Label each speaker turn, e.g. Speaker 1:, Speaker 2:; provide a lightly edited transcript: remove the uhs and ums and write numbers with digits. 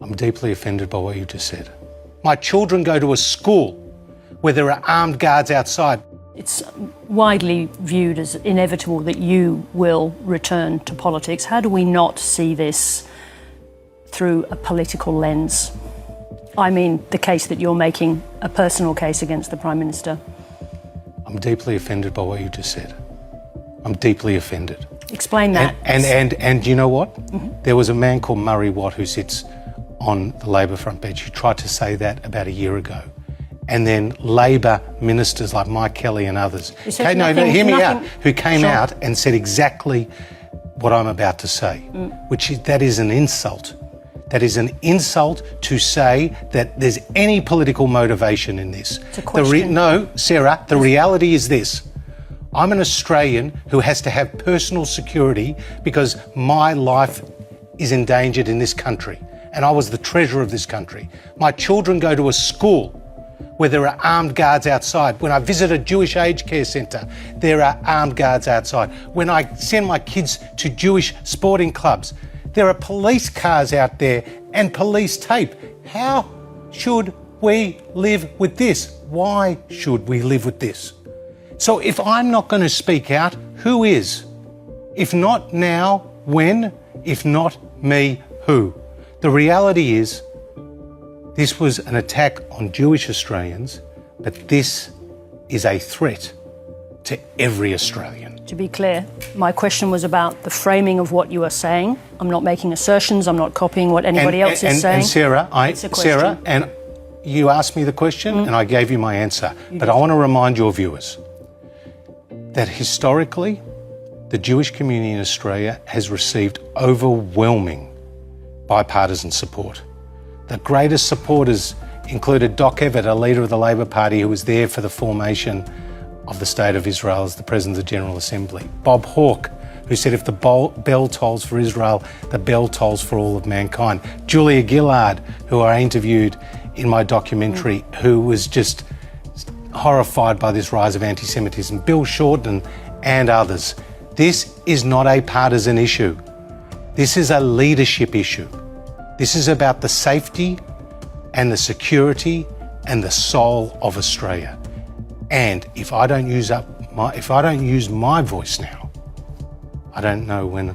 Speaker 1: I'm deeply offended by what you just said. My children go to a school where there are armed guards outside.
Speaker 2: It's widely viewed as inevitable that you will return to politics. How do we not see this through a political lens? I mean, the case that you're making, a personal case against the Prime Minister.
Speaker 1: I'm deeply offended by what you just said. I'm deeply offended.
Speaker 2: Explain that.
Speaker 1: And you know what? Mm-hmm. There was a man called Murray Watt who sits on the Labor front bench who tried to say that about a year ago. And then Labor ministers like Mike Kelly and others, who came out and said exactly what I'm about to say, that is an insult. That is an insult to say that there's any political motivation in this.
Speaker 2: It's a question.
Speaker 1: No, Sarah, the reality is this. I'm an Australian who has to have personal security because my life is endangered in this country. And I was the treasurer of this country. My children go to a school where there are armed guards outside. When I visit a Jewish aged care centre, there are armed guards outside. When I send my kids to Jewish sporting clubs, there are police cars out there and police tape. How should we live with this? Why should we live with this? So if I'm not going to speak out, who is? If not now, when? If not me, who? The reality is, this was an attack on Jewish Australians, but this is a threat to every Australian.
Speaker 2: To be clear, my question was about the framing of what you are saying. I'm not making assertions, I'm not copying what anybody else is saying.
Speaker 1: And Sarah, and you asked me the question and I gave you my answer. But I want to remind your viewers that historically, the Jewish community in Australia has received overwhelming bipartisan support. The greatest supporters included Doc Evatt, a leader of the Labor Party who was there for the formation of the State of Israel as the President of the General Assembly. Bob Hawke, who said if the bell tolls for Israel, the bell tolls for all of mankind. Julia Gillard, who I interviewed in my documentary, who was just horrified by this rise of anti-Semitism. Bill Shorten and others. This is not a partisan issue. This is a leadership issue. This is about the safety and the security and the soul of Australia. And if I don't use my voice now, I don't know when